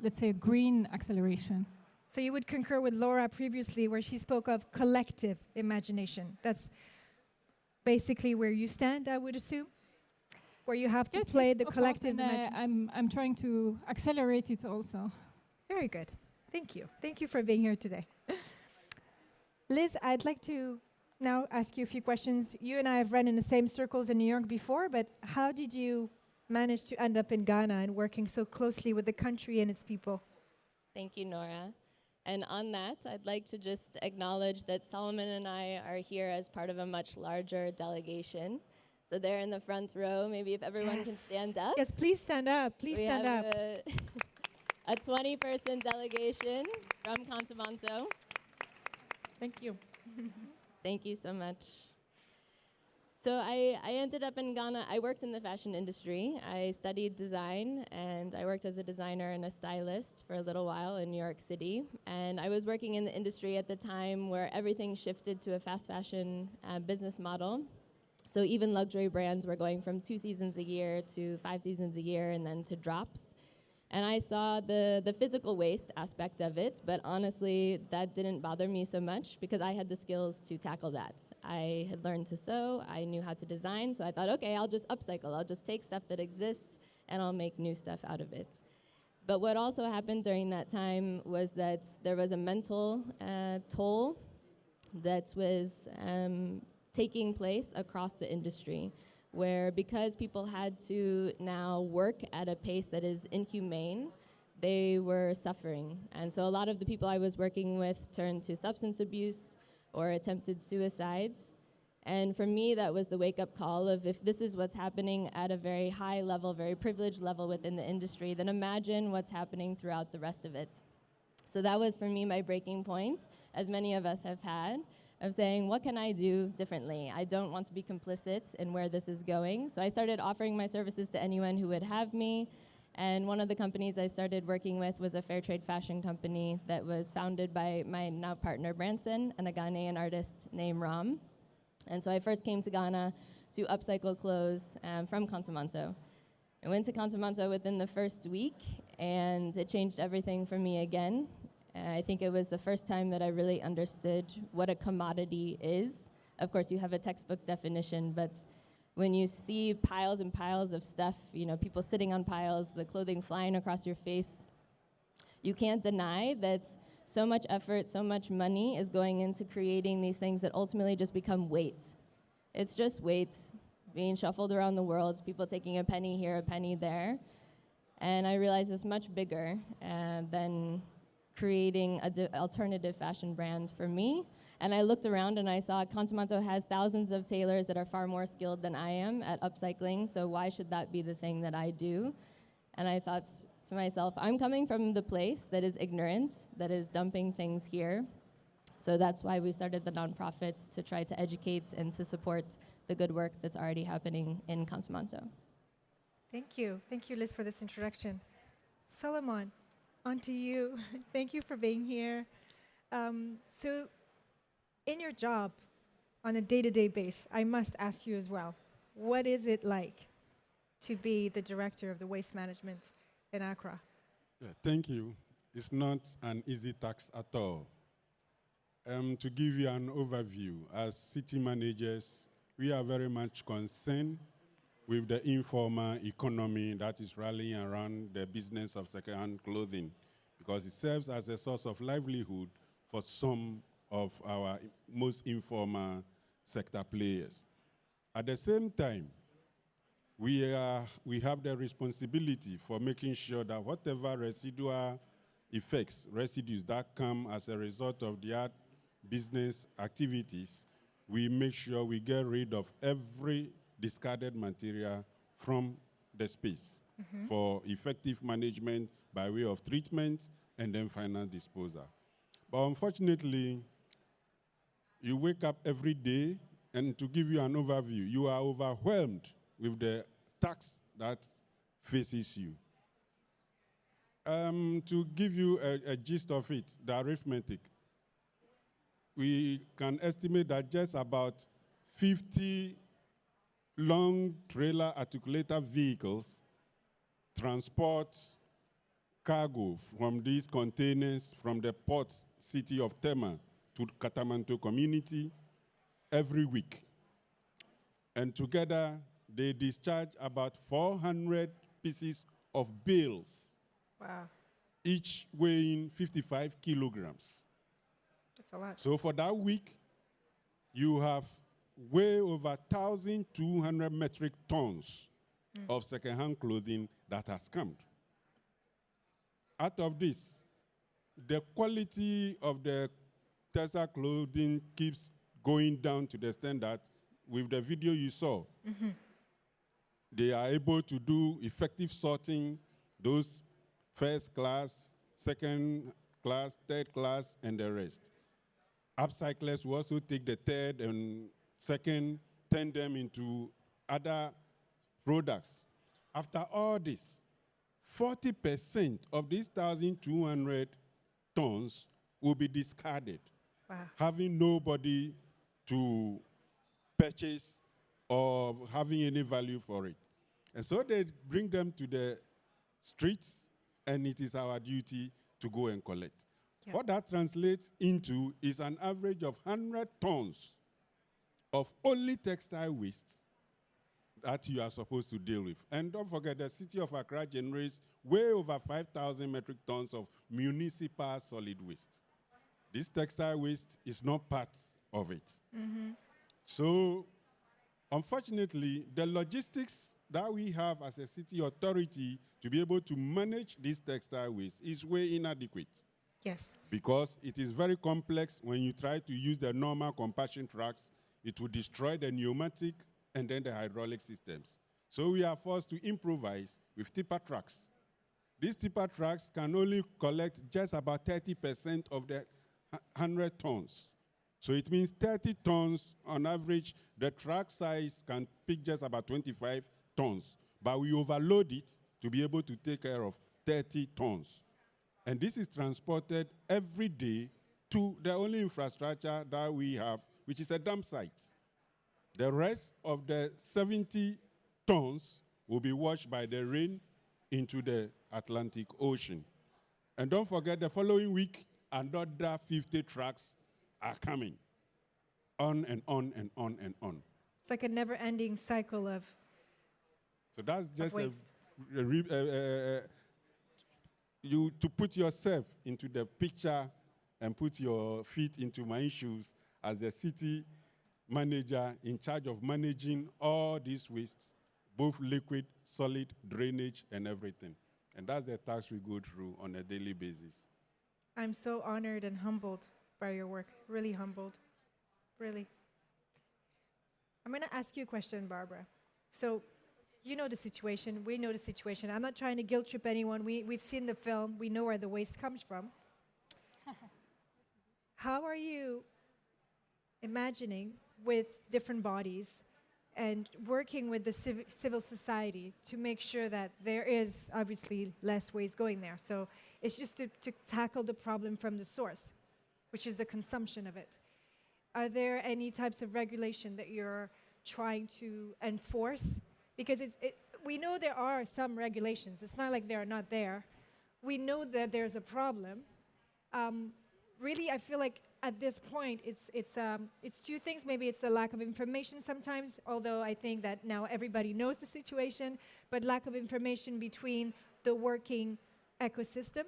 Speaker 5: let's say, a green acceleration.
Speaker 1: So you would concur with Laura previously, where she spoke of collective imagination. That's basically where you stand, I would assume? Where you have to play the collective imagination.
Speaker 5: I'm trying to accelerate it also.
Speaker 1: Very good. Thank you. Thank you for being here today. Liz, I'd like to now ask you a few questions. You and I have run in the same circles in New York before, but how did you manage to end up in Ghana and working so closely with the country and its people?
Speaker 6: Thank you, Nora. And on that, I'd like to just acknowledge that Solomon and I are here as part of a much larger delegation. So they're in the front row. Maybe if everyone can stand up.
Speaker 1: Yes, please stand up. Please stand up.
Speaker 6: a 20-person delegation from Contamonto.
Speaker 1: Thank you.
Speaker 6: Thank you so much. So I ended up in Ghana. I worked in the fashion industry. I studied design, and I worked as a designer and a stylist for a little while in New York City. And I was working in the industry at the time where everything shifted to a fast fashion business model. So even luxury brands were going from 2 seasons a year to 5 seasons a year and then to drops. And I saw the physical waste aspect of it, but honestly, that didn't bother me so much because I had the skills to tackle that. I had learned to sew, I knew how to design, so I thought, okay, I'll just upcycle. I'll just take stuff that exists and I'll make new stuff out of it. But what also happened during that time was that there was a mental toll that was taking place across the industry, where because people had to now work at a pace that is inhumane, they were suffering. And so a lot of the people I was working with turned to substance abuse or attempted suicides. And for me, that was the wake-up call of, if this is what's happening at a very high level, very privileged level within the industry, then imagine what's happening throughout the rest of it. So that was, for me, my breaking point, as many of us have had, of saying, what can I do differently? I don't want to be complicit in where this is going. So I started offering my services to anyone who would have me. And one of the companies I started working with was a fair trade fashion company that was founded by my now partner, Branson, and a Ghanaian artist named Ram. And so I first came to Ghana to upcycle clothes from Contamonto. I went to Contamonto within the first week, and it changed everything for me again. I think it was the first time that I really understood what a commodity is. Of course, you have a textbook definition, but when you see piles and piles of stuff, you know, people sitting on piles, the clothing flying across your face, you can't deny that so much effort, so much money is going into creating these things that ultimately just become weight. It's just weight being shuffled around the world, people taking a penny here, a penny there. And I realized it's much bigger than creating an alternative fashion brand for me. And I looked around and I saw Contamonto has thousands of tailors that are far more skilled than I am at upcycling, so why should that be the thing that I do? And I thought to myself, I'm coming from the place that is ignorant, that is dumping things here. So that's why we started the nonprofit, to try to educate and to support the good work that's already happening in Contamonto.
Speaker 1: Thank you. Thank you, Liz, for this introduction. Solomon, on to you. Thank you for being here. So in your job, on a day-to-day basis, I must ask you as well, what is it like to be the director of the waste management in Accra?
Speaker 7: Yeah, thank you. It's not an easy task at all. To give you an overview, as city managers, we are very much concerned with the informal economy that is rallying around the business of second-hand clothing, because it serves as a source of livelihood for some of our most informal sector players. At the same time, we have the responsibility for making sure that whatever residual effects, residues that come as a result of their business activities, we make sure we get rid of every discarded material from the space for effective management by way of treatment and then final disposal. But unfortunately, you wake up every day, and to give you an overview, you are overwhelmed with the tax that faces you. To give you a gist of it, the arithmetic, we can estimate that just about 50 long trailer articulator vehicles transport cargo from these containers from the port city of Tema to Katamanto community every week. And together, they discharge about 400 pieces of bales,
Speaker 1: Wow,
Speaker 7: each weighing 55 kilograms.
Speaker 1: that's a lot.
Speaker 7: So for that week, you have way over 1,200 metric tons of second-hand clothing that has come. Out of this, the quality of the textile clothing keeps going down to the extent that with the video you saw, they are able to do effective sorting. Those first class, second class, third class, and the rest. Upcyclers will also take the third and second, turn them into other products. After all this, 40% of these 1,200 tons will be discarded, having nobody to purchase or having any value for it. And so they bring them to the streets, and it is our duty to go and collect. Yeah. What that translates into is an average of 100 tons of only textile waste that you are supposed to deal with. And don't forget, the city of Accra generates way over 5,000 metric tons of municipal solid waste. This textile waste is not part of it. So, unfortunately, the logistics that we have as a city authority to be able to manage this textile waste is way inadequate.
Speaker 1: Yes.
Speaker 7: Because it is very complex. When you try to use the normal compaction trucks, it will destroy the pneumatic and then the hydraulic systems. So we are forced to improvise with tipper trucks. These tipper trucks can only collect just about 30% of the 100 tons. So it means 30 tons on average. The truck size can pick just about 25 tons, but we overload it to be able to take care of 30 tons. And this is transported every day to the only infrastructure that we have, which is a dump site. The rest of the 70 tons will be washed by the rain into the Atlantic Ocean. And don't forget, the following week, another 50 trucks are coming. On and on and on and on.
Speaker 1: It's like a never-ending cycle of
Speaker 7: So that's just
Speaker 1: waste.
Speaker 7: You to put yourself into the picture and put your feet into my shoes as the city manager in charge of managing all these wastes, both liquid, solid, drainage, and everything. And that's the task we go through on a daily basis.
Speaker 1: I'm so honored and humbled by your work, really humbled, really. I'm going to ask you a question, Barbara. So, you know the situation, we know the situation. I'm not trying to guilt trip anyone. We've seen the film, we know where the waste comes from. How are you imagining with different bodies and working with the civil society to make sure that there is obviously less waste going there? So it's just to tackle the problem from the source, which is the consumption of it. Are there any types of regulation that you're trying to enforce? Because we know there are some regulations. It's not like they're not there. We know that there's a problem. Really, I feel like at this point, it's two things. Maybe it's a lack of information sometimes, although I think that now everybody knows the situation, but lack of information between the working ecosystem.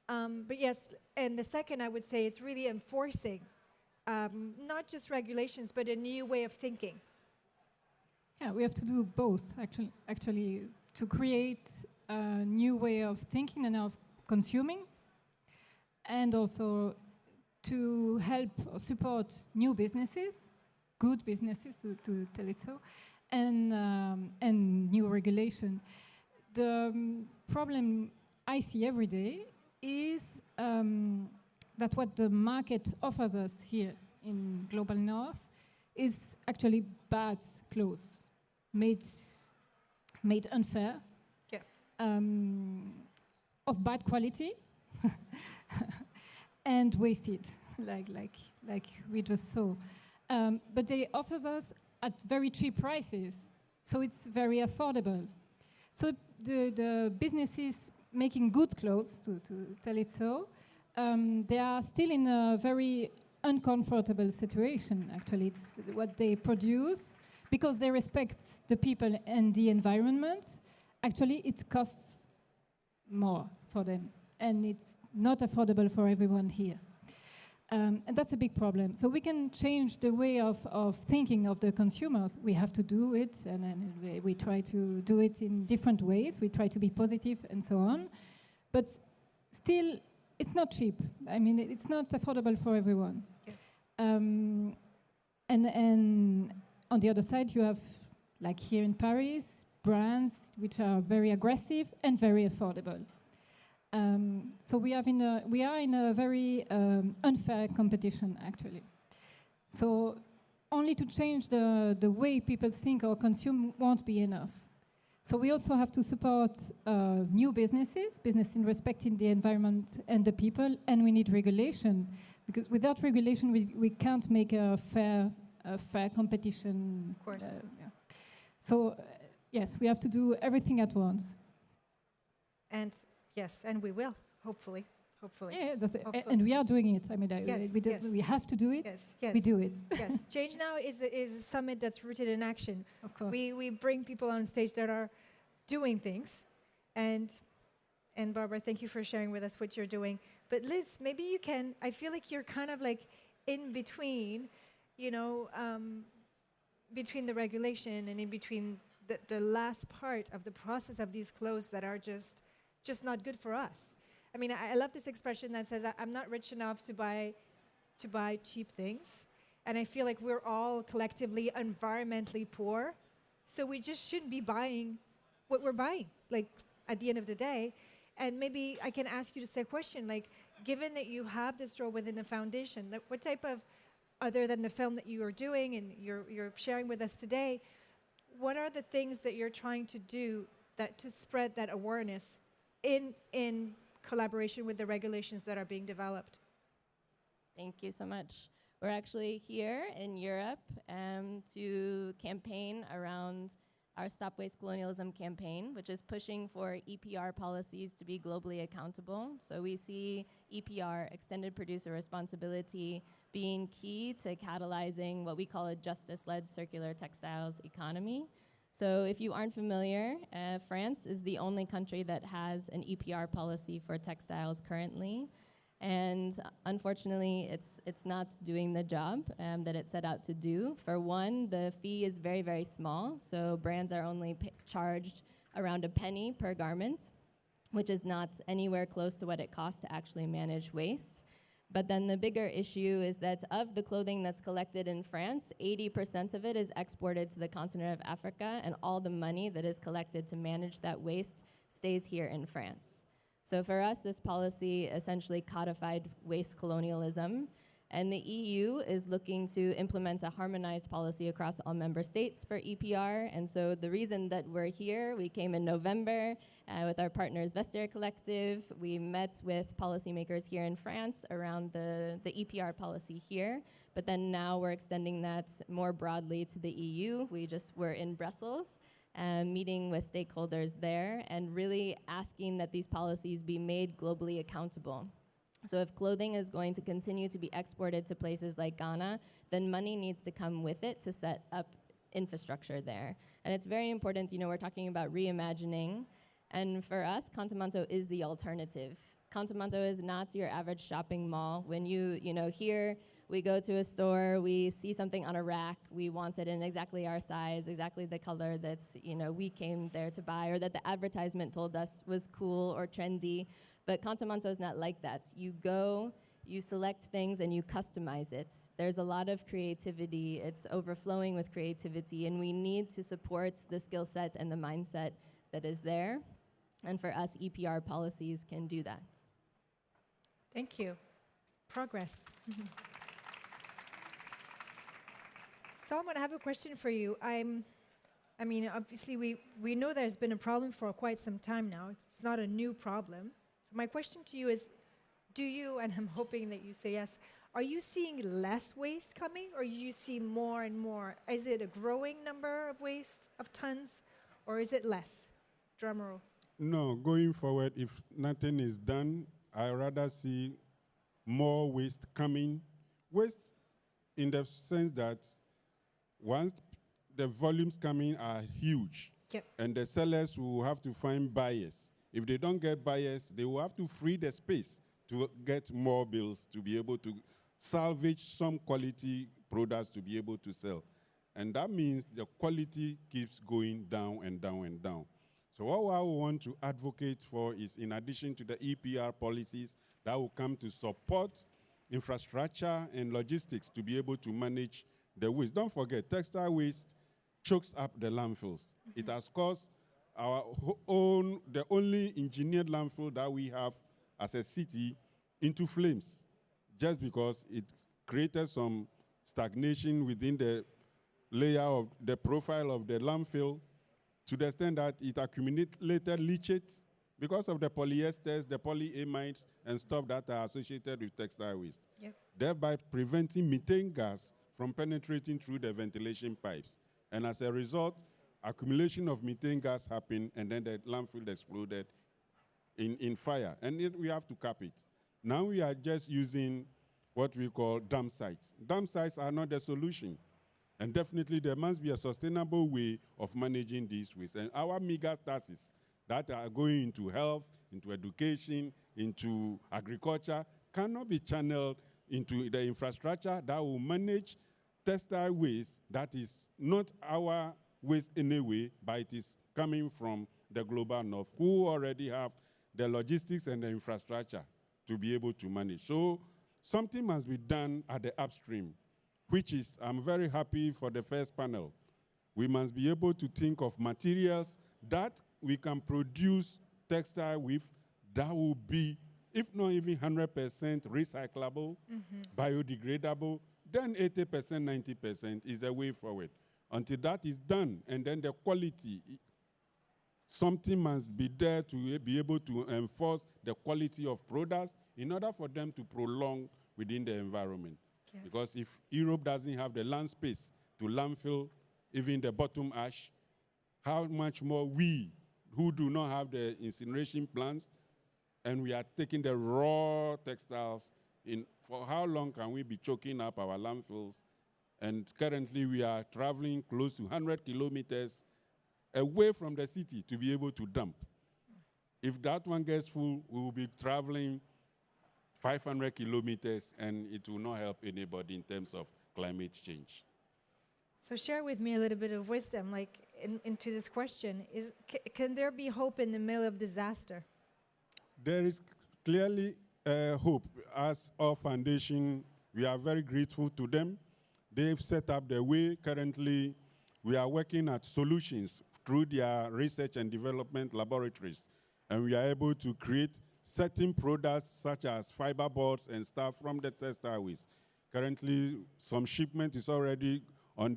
Speaker 1: But yes, and the second, I would say, it's really enforcing, not just regulations, but a new way of thinking.
Speaker 5: Yeah, we have to do both, actually, to create a new way of thinking and of consuming, and also to help or support new businesses, good businesses, to tell it so, and new regulation. The problem I see every day is that what the market offers us here in Global North is actually bad clothes, made unfair, of bad quality, and wasted, like we just saw. But they offer us at very cheap prices, so it's very affordable. So the businesses making good clothes, to tell it so, they are still in a very uncomfortable situation, actually. It's what they produce, because they respect the people and the environment. Actually, it costs more for them, and it's not affordable for everyone here. And that's a big problem. So we can change the way of thinking of the consumers. We have to do it, and we try to do it in different ways. We try to be positive and so on. But still, it's not cheap. I mean, it's not affordable for everyone. Yeah. And on the other side, you have, like here in Paris, brands which are very aggressive and very affordable. So we are in a very unfair competition, actually. So only to change the way people think or consume won't be enough. So we also have to support new businesses in respecting the environment and the people, and we need regulation, because without regulation we can't make a fair competition.
Speaker 1: Of course.
Speaker 5: Yeah. So yes, we have to do everything at once.
Speaker 1: And yes, and we will, hopefully.
Speaker 5: Yeah,
Speaker 1: Hopefully.
Speaker 5: and we are doing it. I mean,
Speaker 1: Yes,
Speaker 5: we have to do it.
Speaker 1: Yes.
Speaker 5: We do it.
Speaker 1: Yes. ChangeNOW is a summit that's rooted in action.
Speaker 5: Of course.
Speaker 1: We bring people on stage that are doing things. And Barbara, thank you for sharing with us what you're doing. But Liz, maybe you can, I feel like you're kind of like in between, between the regulation and in between the last part of the process of these clothes that are just not good for us. I mean, I love this expression that says, I'm not rich enough to buy cheap things. And I feel like we're all collectively environmentally poor. So we just shouldn't be buying what we're buying, like, at the end of the day. And maybe I can ask you to say a question, like, given that you have this role within the foundation, what type of, other than the film that you are doing and you're sharing with us today, what are the things that you're trying to do to spread that awareness in collaboration with the regulations that are being developed?
Speaker 6: Thank you so much. We're actually here in Europe to campaign around our Stop Waste Colonialism campaign, which is pushing for EPR policies to be globally accountable. So we see EPR, extended producer responsibility, being key to catalyzing what we call a justice-led circular textiles economy. So if you aren't familiar, France is the only country that has an EPR policy for textiles currently. And unfortunately, it's not doing the job that it set out to do. For one, the fee is very, very small. So brands are only charged around a penny per garment, which is not anywhere close to what it costs to actually manage waste. But then the bigger issue is that of the clothing that's collected in France, 80% of it is exported to the continent of Africa, and all the money that is collected to manage that waste stays here in France. So for us, this policy essentially codified waste colonialism, and the EU is looking to implement a harmonized policy across all member states for EPR. And so the reason that we're here, we came in November with our partners Vestiaire Collective. We met with policymakers here in France around the EPR policy here, but then now we're extending that more broadly to the EU. We just were in Brussels, meeting with stakeholders there and really asking that these policies be made globally accountable. So if clothing is going to continue to be exported to places like Ghana, then money needs to come with it to set up infrastructure there. And it's very important, we're talking about reimagining. And for us, Contamanto is the alternative. Contamanto is not your average shopping mall. When here we go to a store, we see something on a rack, we want it in exactly our size, exactly the color that's, we came there to buy, or that the advertisement told us was cool or trendy. But Contamanto is not like that. You go, you select things, and you customize it. There's a lot of creativity. It's overflowing with creativity, and we need to support the skill set and the mindset that is there. And for us, EPR policies can do that.
Speaker 1: Thank you. Progress. Solomon, I have a question for you. I mean, obviously, we know there's been a problem for quite some time now. It's not a new problem. So my question to you is, do you, and I'm hoping that you say yes, are you seeing less waste coming, or you see more and more? Is it a growing number of waste, of tons, or is it less? Drum roll.
Speaker 7: No, going forward, if nothing is done, I rather see more waste coming. Waste in the sense that once the volumes coming are huge,
Speaker 1: yep,
Speaker 7: and the sellers will have to find buyers. If they don't get buyers, they will have to free the space to get more bills to be able to salvage some quality products to be able to sell. And that means the quality keeps going down and down and down. So what I want to advocate for is, in addition to the EPR policies that will come to support infrastructure and logistics to be able to manage the waste. Don't forget, textile waste chokes up the landfills. It has caused the only engineered landfill that we have as a city into flames, just because it created some stagnation within the layer of the profile of the landfill, to the extent that it accumulated leachates because of the polyesters, the polyamides, and stuff that are associated with textile waste, thereby preventing methane gas from penetrating through the ventilation pipes. And as a result, accumulation of methane gas happened, and then the landfill exploded in fire. And we have to cap it. Now we are just using what we call dump sites. Dump sites are not the solution. And definitely there must be a sustainable way of managing these wastes. And our mega taxes that are going into health, into education, into agriculture, cannot be channeled into the infrastructure that will manage textile waste that is not our waste anyway, but it is coming from the global north, who already have the logistics and the infrastructure to be able to manage. So something must be done at the upstream, which is, I'm very happy for the first panel. We must be able to think of materials that we can produce textile with that will be, if not even 100% recyclable, biodegradable, then 80%, 90% is the way forward. Until that is done, and then the quality, something must be there to be able to enforce the quality of products in order for them to prolong within the environment. Yes. Because if Europe doesn't have the land space to landfill even the bottom ash, how much more we, who do not have the incineration plants, and we are taking the raw textiles in, for how long can we be choking up our landfills? And currently we are traveling close to 100 kilometers away from the city to be able to dump. If that one gets full, we will be traveling 500 kilometers, and it will not help anybody in terms of climate change.
Speaker 1: So share with me a little bit of wisdom, like into this question. Can there be hope in the middle of disaster?
Speaker 7: There is clearly hope. As our foundation, we are very grateful to them. They've set up the way. Currently, we are working at solutions through their research and development laboratories, and we are able to create certain products such as fiber boards and stuff from the textile waste. Currently, some shipment is already on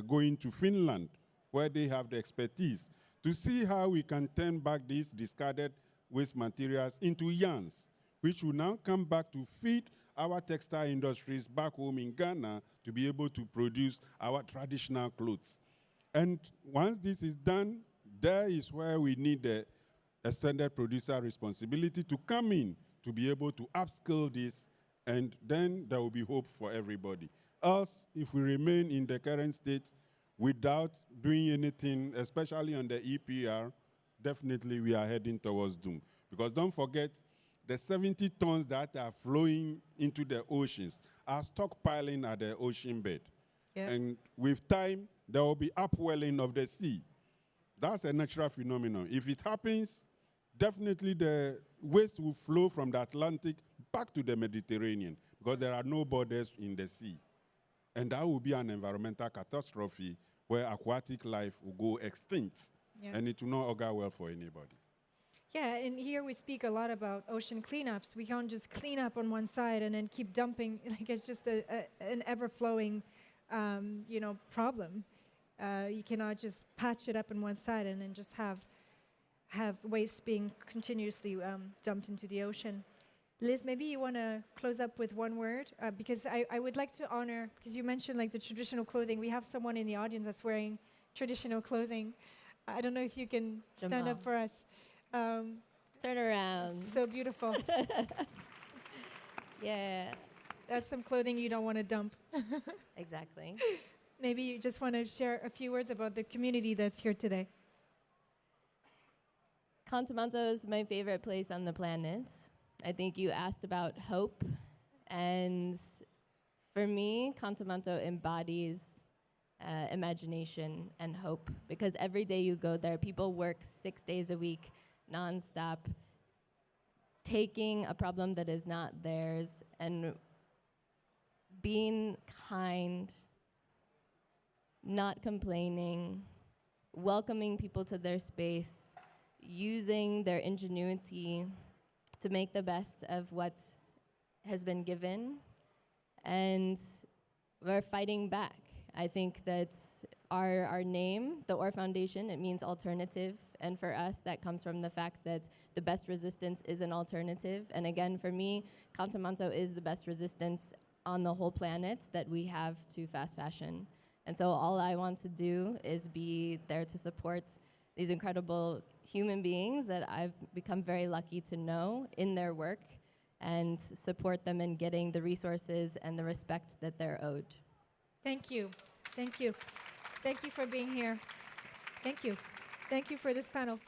Speaker 7: going to Finland, where they have the expertise to see how we can turn back these discarded waste materials into yarns, which will now come back to feed our textile industries back home in Ghana to be able to produce our traditional clothes. And once this is done, there is where we need the extended producer responsibility to come in to be able to upskill this, and then there will be hope for everybody. Else, if we remain in the current state without doing anything, especially on the EPR, definitely we are heading towards doom. Because don't forget, the 70 tons that are flowing into the oceans are stockpiling at the ocean bed. Yeah. And with time, there will be upwelling of the sea. That's a natural phenomenon. If it happens, definitely the waste will flow from the Atlantic back to the Mediterranean, because there are no borders in the sea. And that will be an environmental catastrophe where aquatic life will go extinct, and it will not augur well for anybody.
Speaker 1: Yeah, and here we speak a lot about ocean cleanups. We can't just clean up on one side and then keep dumping. Like, it's just an ever-flowing, problem. You cannot just patch it up on one side and then just have waste being continuously dumped into the ocean. Liz, maybe you want to close up with one word, because I would like to honor, because you mentioned like the traditional clothing. We have someone in the audience that's wearing traditional clothing. I don't know if you can stand up for us.
Speaker 6: Turn around.
Speaker 1: So beautiful.
Speaker 6: Yeah.
Speaker 1: That's some clothing you don't want to dump.
Speaker 6: Exactly.
Speaker 1: Maybe you just want to share a few words about the community that's here today.
Speaker 6: Contamanto is my favorite place on the planet. I think you asked about hope, and for me, Contamanto embodies imagination and hope, because every day you go there, people work 6 days a week, nonstop, taking a problem that is not theirs and being kind, not complaining, welcoming people to their space, using their ingenuity to make the best of what has been given, and we're fighting back. I think that our name, the OR Foundation, it means alternative, and for us that comes from the fact that the best resistance is an alternative, and again for me, Kantamanto is the best resistance on the whole planet that we have to fast fashion. And so all I want to do is be there to support these incredible human beings that I've become very lucky to know in their work, and support them in getting the resources and the respect that they're owed.
Speaker 1: Thank you. Thank you. Thank you for being here. Thank you. Thank you for this panel.